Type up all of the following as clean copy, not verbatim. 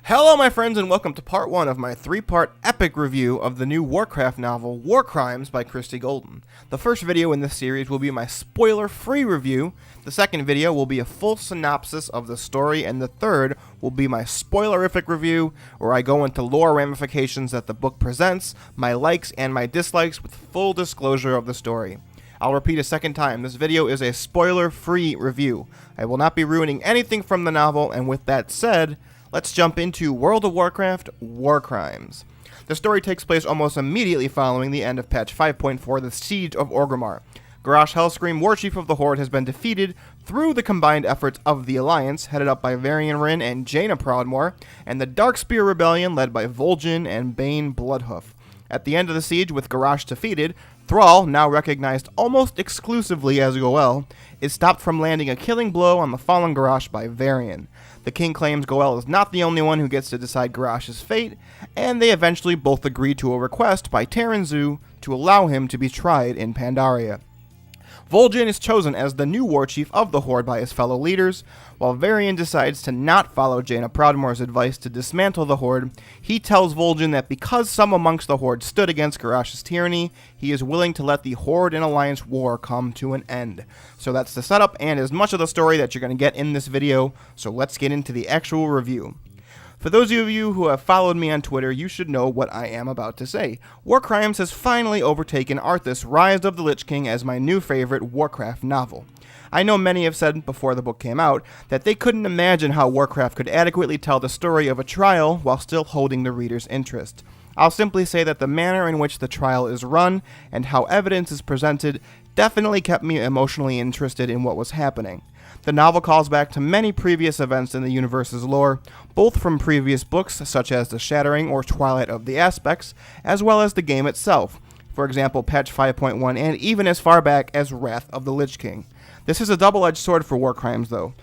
Hello my friends and welcome to part 1 of my 3-part epic review of the new Warcraft novel, War Crimes by Christie Golden. The first video in this series will be my spoiler-free review, the second video will be a full synopsis of the story, and the third will be my spoilerific review, where I go into lore ramifications that the book presents, my likes and my dislikes with full disclosure of the story. I'll repeat a second time, this video is a spoiler-free review. I will not be ruining anything from the novel, and with that said, let's jump into World of Warcraft War Crimes. The story takes place almost immediately following the end of patch 5.4, the Siege of Orgrimmar. Garrosh Hellscream, Warchief of the Horde, has been defeated through the combined efforts of the Alliance, headed up by Varian Wrynn and Jaina Proudmoore, and the Darkspear Rebellion, led by Vol'jin and Bane Bloodhoof. At the end of the siege, with Garrosh defeated, Thrall, now recognized almost exclusively as Goel, is stopped from landing a killing blow on the fallen Garrosh by Varian. The king claims Goel is not the only one who gets to decide Garrosh's fate, and they eventually both agree to a request by Terran Zu to allow him to be tried in Pandaria. Vol'jin is chosen as the new war chief of the Horde by his fellow leaders. While Varian decides to not follow Jaina Proudmoore's advice to dismantle the Horde, he tells Vol'jin that because some amongst the Horde stood against Garrosh's tyranny, he is willing to let the Horde and Alliance war come to an end. So that's the setup and as much of the story that you're going to get in this video, so let's get into the actual review. For those of you who have followed me on Twitter, you should know what I am about to say. War Crimes has finally overtaken Arthas: Rise of the Lich King as my new favorite Warcraft novel. I know many have said before the book came out that they couldn't imagine how Warcraft could adequately tell the story of a trial while still holding the reader's interest. I'll simply say that the manner in which the trial is run and how evidence is presented definitely kept me emotionally interested in what was happening. The novel calls back to many previous events in the universe's lore, both from previous books such as The Shattering or Twilight of the Aspects, as well as the game itself, for example patch 5.1 and even as far back as Wrath of the Lich King. This is a double-edged sword for War Crimes though.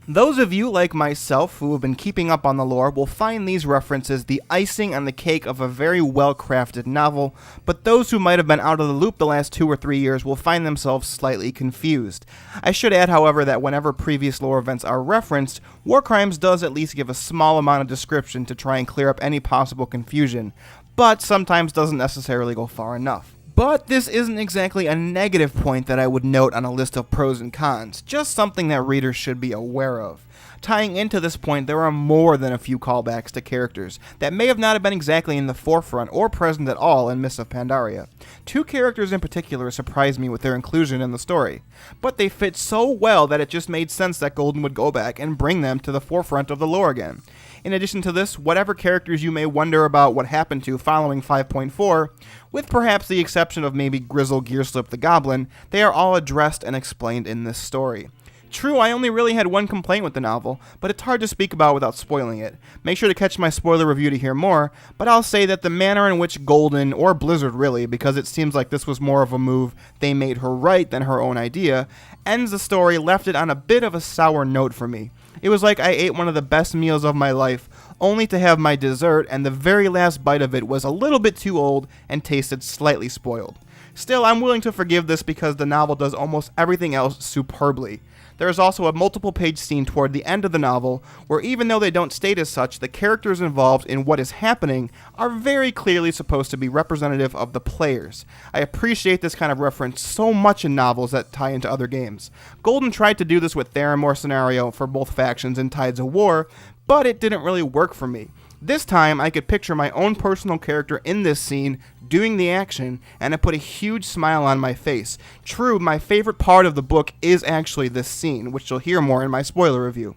Those of you like myself who have been keeping up on the lore will find these references the icing on the cake of a very well-crafted novel, but those who might have been out of the loop the last 2 or 3 years will find themselves slightly confused. I should add, however, that whenever previous lore events are referenced, War Crimes does at least give a small amount of description to try and clear up any possible confusion, but sometimes doesn't necessarily go far enough. But this isn't exactly a negative point that I would note on a list of pros and cons, just something that readers should be aware of. Tying into this point, there are more than a few callbacks to characters that may have not have been exactly in the forefront or present at all in Mists of Pandaria. 2 characters in particular surprised me with their inclusion in the story, but they fit so well that it just made sense that Golden would go back and bring them to the forefront of the lore again. In addition to this, whatever characters you may wonder about what happened to following 5.4, with perhaps the exception of maybe Grizzle Gearslip the Goblin, they are all addressed and explained in this story. True, I only really had one complaint with the novel, but it's hard to speak about without spoiling it. Make sure to catch my spoiler review to hear more, but I'll say that the manner in which Golden, or Blizzard really, because it seems like this was more of a move they made her write than her own idea, ends the story left it on a bit of a sour note for me. It was like I ate one of the best meals of my life, only to have my dessert, and the very last bite of it was a little bit too old and tasted slightly spoiled. Still, I'm willing to forgive this because the novel does almost everything else superbly. There is also a multiple-page scene toward the end of the novel where, even though they don't state as such, the characters involved in what is happening are very clearly supposed to be representative of the players. I appreciate this kind of reference so much in novels that tie into other games. Golden tried to do this with Theramore scenario for both factions in Tides of War, but it didn't really work for me. This time, I could picture my own personal character in this scene doing the action, and it put a huge smile on my face. True, my favorite part of the book is actually this scene, which you'll hear more in my spoiler review.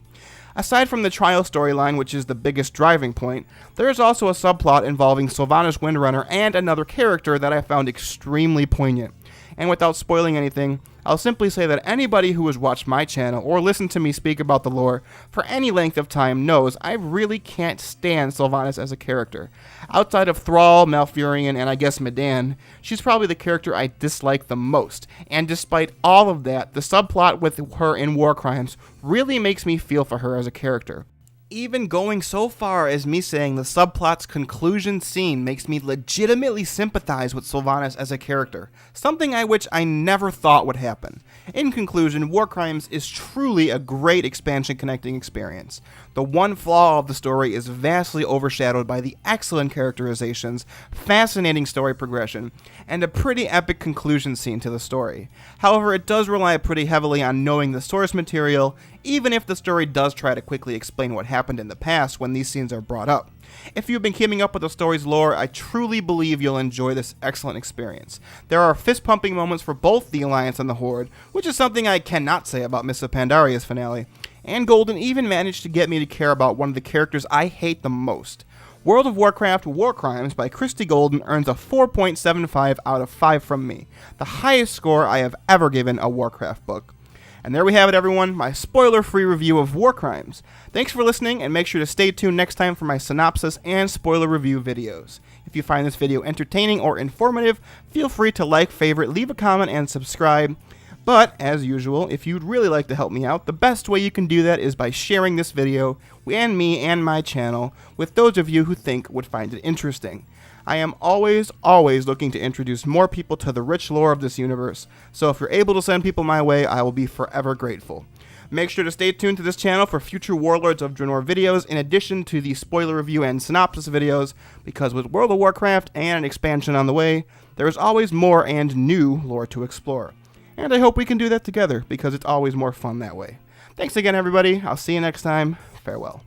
Aside from the trial storyline, which is the biggest driving point, there is also a subplot involving Sylvanas Windrunner and another character that I found extremely poignant. And without spoiling anything, I'll simply say that anybody who has watched my channel or listened to me speak about the lore for any length of time knows I really can't stand Sylvanas as a character. Outside of Thrall, Malfurion, and I guess Medan, she's probably the character I dislike the most, and despite all of that, the subplot with her in War Crimes really makes me feel for her as a character. Even going so far as me saying the subplot's conclusion scene makes me legitimately sympathize with Sylvanas as a character, something which I never thought would happen. In conclusion, Warcrimes is truly a great expansion connecting experience. The one flaw of the story is vastly overshadowed by the excellent characterizations, fascinating story progression, and a pretty epic conclusion scene to the story. However, it does rely pretty heavily on knowing the source material, even if the story does try to quickly explain what happened in the past when these scenes are brought up. If you've been keeping up with the story's lore, I truly believe you'll enjoy this excellent experience. There are fist-pumping moments for both the Alliance and the Horde, which is something I cannot say about Mists of Pandaria's finale, and Golden even managed to get me to care about one of the characters I hate the most. World of Warcraft Warcrimes by Christy Golden earns a 4.75 out of 5 from me, the highest score I have ever given a Warcraft book. And there we have it, everyone, my spoiler-free review of Warcrimes. Thanks for listening, and make sure to stay tuned next time for my synopsis and spoiler review videos. If you find this video entertaining or informative, feel free to like, favorite, leave a comment, and subscribe. But, as usual, if you'd really like to help me out, the best way you can do that is by sharing this video, and me and my channel, with those of you who think would find it interesting. I am always looking to introduce more people to the rich lore of this universe, so if you're able to send people my way, I will be forever grateful. Make sure to stay tuned to this channel for future Warlords of Draenor videos, in addition to the spoiler review and synopsis videos, because with World of Warcraft and an expansion on the way, there is always more and new lore to explore. And I hope we can do that together, because it's always more fun that way. Thanks again, everybody. I'll see you next time. Farewell.